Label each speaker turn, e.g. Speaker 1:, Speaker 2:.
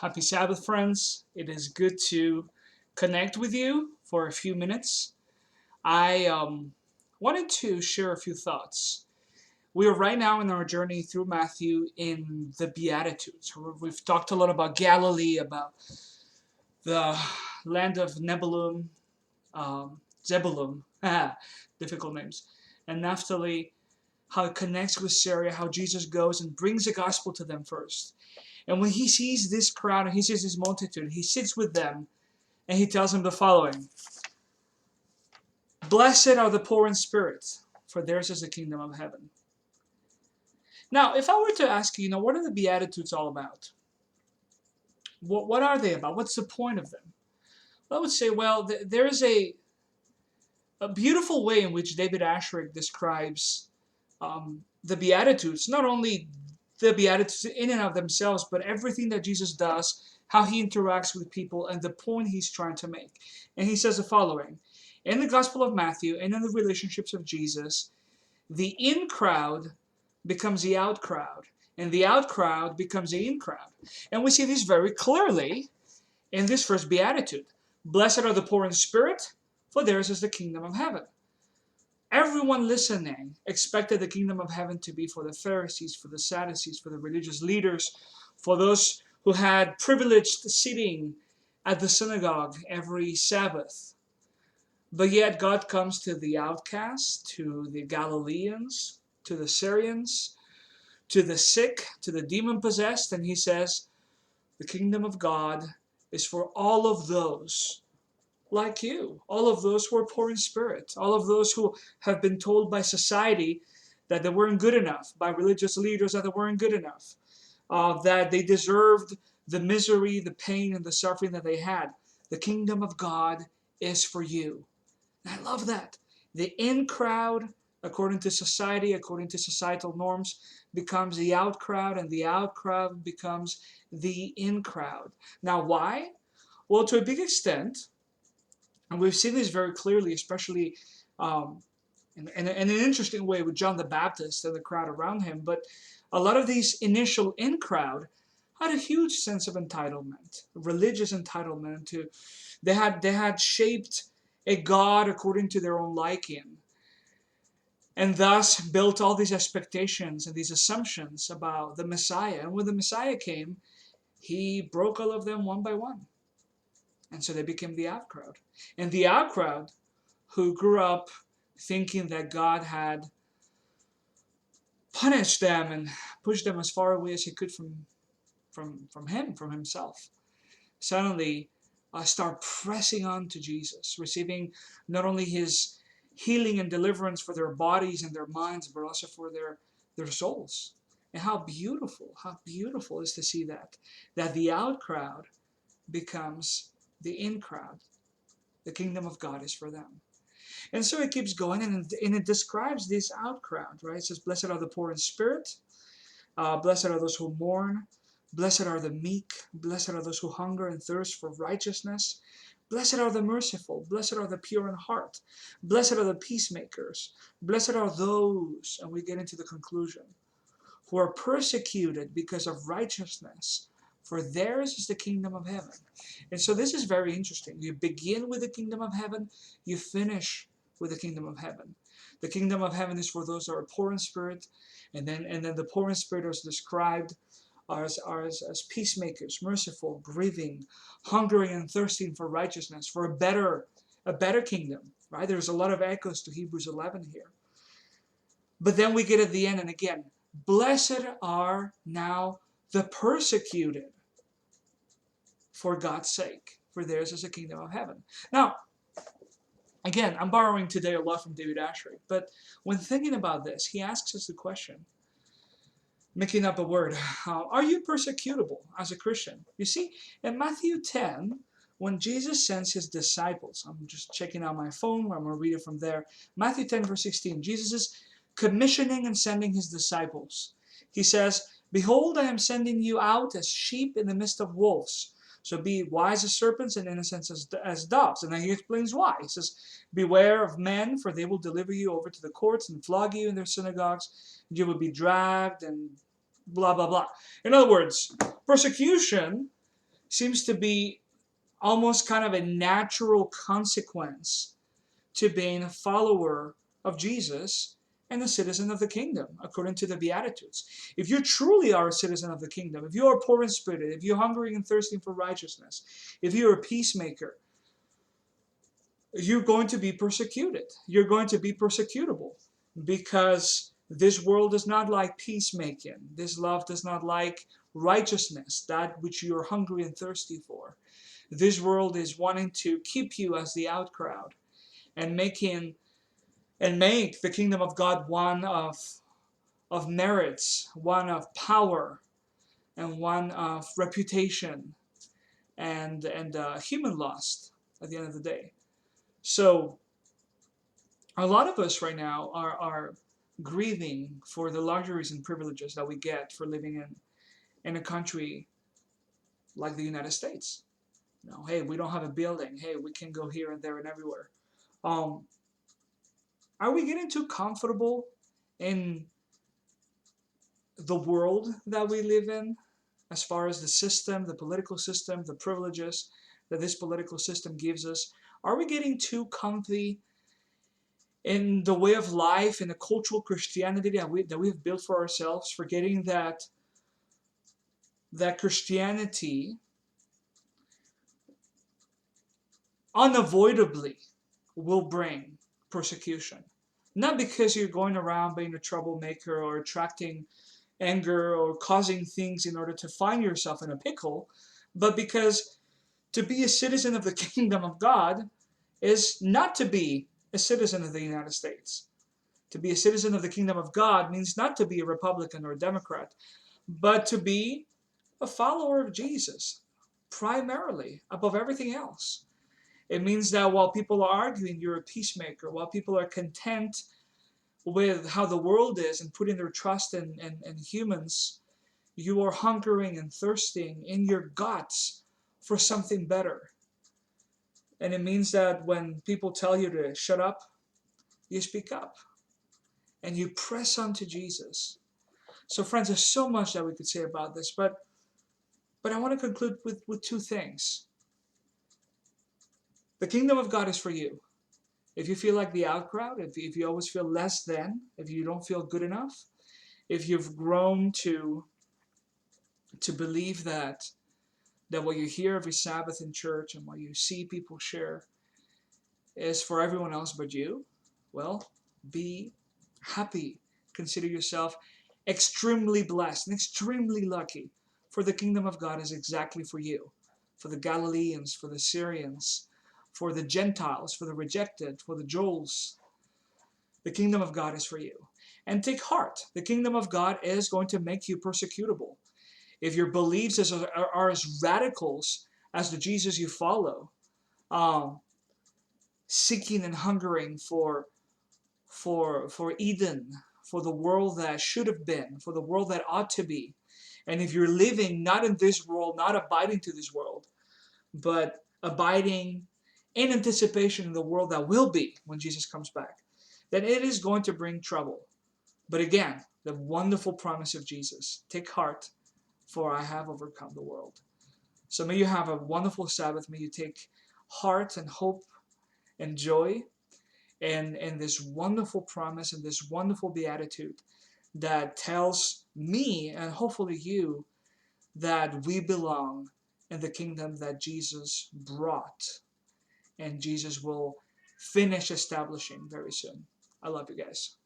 Speaker 1: Happy Sabbath, friends. It is good to connect with you for a few minutes. I wanted to share a few thoughts. We are right now in our journey through Matthew in the Beatitudes. We've talked a lot about Galilee, about the land of Nebulun, Zebulun, difficult names, and Naphtali, how it connects with Syria, how Jesus goes and brings the gospel to them first. And when he sees this crowd and he sees this multitude, he sits with them and he tells them the following: Blessed are the poor in spirit, for theirs is the kingdom of heaven. Now, if I were to ask you, what are the Beatitudes all about? What are they about? What's the point of them? Well, I would say, there is a beautiful way in which David Asscherick describes the Beatitudes, not only the Beatitudes in and of themselves, but everything that Jesus does, how he interacts with people, and the point he's trying to make. And he says the following: in the Gospel of Matthew and in the relationships of Jesus, the in crowd becomes the out crowd, and the out crowd becomes the in crowd. And we see this very clearly in this first beatitude. Blessed are the poor in spirit, for theirs is the kingdom of heaven. Everyone listening expected the kingdom of heaven to be for the Pharisees, for the Sadducees, for the religious leaders, for those who had privileged sitting at the synagogue every Sabbath. But yet God comes to the outcasts, to the Galileans, to the Syrians, to the sick, to the demon-possessed, and he says, the kingdom of God is for all of those like you, all of those who are poor in spirit, all of those who have been told by society that they weren't good enough, by religious leaders that they weren't good enough, that they deserved the misery, the pain, and the suffering that they had. The kingdom of God is for you. And I love that. The in crowd, according to society, according to societal norms, becomes the out crowd, and the out crowd becomes the in crowd. Now, why? Well, to a big extent, and we've seen this very clearly, especially in an interesting way with John the Baptist and the crowd around him. But a lot of these initial in crowd had a huge sense of entitlement, religious entitlement. They had shaped a God according to their own liking, and thus built all these expectations and these assumptions about the Messiah. And when the Messiah came, he broke all of them one by one. And so they became the out crowd. And the out crowd, who grew up thinking that God had punished them and pushed them as far away as he could from him, from himself, suddenly start pressing on to Jesus, receiving not only his healing and deliverance for their bodies and their minds, but also for their souls. And how beautiful is to see that the out crowd becomes the in crowd. The kingdom of God is for them. And so it keeps going, and it describes this out crowd, right? It says, blessed are the poor in spirit, blessed are those who mourn, blessed are the meek, blessed are those who hunger and thirst for righteousness, blessed are the merciful, blessed are the pure in heart, blessed are the peacemakers, blessed are those, and we get into the conclusion, who are persecuted because of righteousness, for theirs is the kingdom of heaven. And so this is very interesting. You begin with the kingdom of heaven, you finish with the kingdom of heaven. The kingdom of heaven is for those who are poor in spirit, and then the poor in spirit is described as peacemakers, merciful, grieving, hungering and thirsting for righteousness, for a better kingdom. Right? There's a lot of echoes to Hebrews 11 here. But then we get at the end, and again, blessed are now the persecuted for God's sake, for theirs is the kingdom of heaven. Now, again, I'm borrowing today a lot from David Asscherick, but when thinking about this, he asks us the question, making up a word, are you persecutable as a Christian? You see, in Matthew 10, when Jesus sends his disciples, I'm just checking out my phone, I'm going to read it from there. Matthew 10, verse 16, Jesus is commissioning and sending his disciples. He says, behold, I am sending you out as sheep in the midst of wolves. So be wise as serpents and innocent as doves. And then he explains why. He says, beware of men, for they will deliver you over to the courts and flog you in their synagogues. You will be dragged and blah, blah, blah. In other words, persecution seems to be almost kind of a natural consequence to being a follower of Jesus and a citizen of the kingdom, according to the Beatitudes. If you truly are a citizen of the kingdom, if you are poor in spirit, if you're hungering and thirsting for righteousness, if you're a peacemaker, you're going to be persecuted. You're going to be persecutable because this world does not like peacemaking. This love does not like righteousness, that which you're hungry and thirsty for. This world is wanting to keep you as the out crowd and make the kingdom of God one of merits, one of power, and one of reputation and human lust at the end of the day. So a lot of us right now are grieving for the luxuries and privileges that we get for living in a country like the United States. Hey, we don't have a building. Hey, we can go here and there and everywhere. Um, are we getting too comfortable in the world that we live in, as far as the system, the political system, the privileges that this political system gives us? Are we getting too comfy in the way of life, in the cultural Christianity that we have built for ourselves, forgetting that Christianity unavoidably will bring persecution? Not because you're going around being a troublemaker or attracting anger or causing things in order to find yourself in a pickle, but because to be a citizen of the kingdom of God is not to be a citizen of the United States. To be a citizen of the kingdom of God means not to be a Republican or a Democrat, but to be a follower of Jesus, primarily, above everything else. It means that while people are arguing, you're a peacemaker. While people are content with how the world is and putting their trust in humans, you are hungering and thirsting in your guts for something better. And it means that when people tell you to shut up, you speak up and you press on to Jesus. So friends, there's so much that we could say about this, but I want to conclude with two things. The kingdom of God is for you. If you feel like the out crowd, if you always feel less than, if you don't feel good enough, if you've grown to believe that what you hear every Sabbath in church and what you see people share is for everyone else but you, well, be happy. Consider yourself extremely blessed and extremely lucky, for the kingdom of God is exactly for you, for the Galileans, for the Syrians, for the Gentiles, for the rejected, for the Joels. The kingdom of God is for you. And take heart, the kingdom of God is going to make you persecutable. If your beliefs are as radicals as the Jesus you follow, um, seeking and hungering for Eden, for the world that should have been, for the world that ought to be, and if you're living not in this world, not abiding to this world, but abiding in anticipation of the world that will be when Jesus comes back, then it is going to bring trouble. But again, the wonderful promise of Jesus: take heart, for I have overcome the world. So may you have a wonderful Sabbath. May you take heart and hope and joy and this wonderful promise and this wonderful beatitude that tells me and hopefully you that we belong in the kingdom that Jesus brought and Jesus will finish establishing very soon. I love you guys.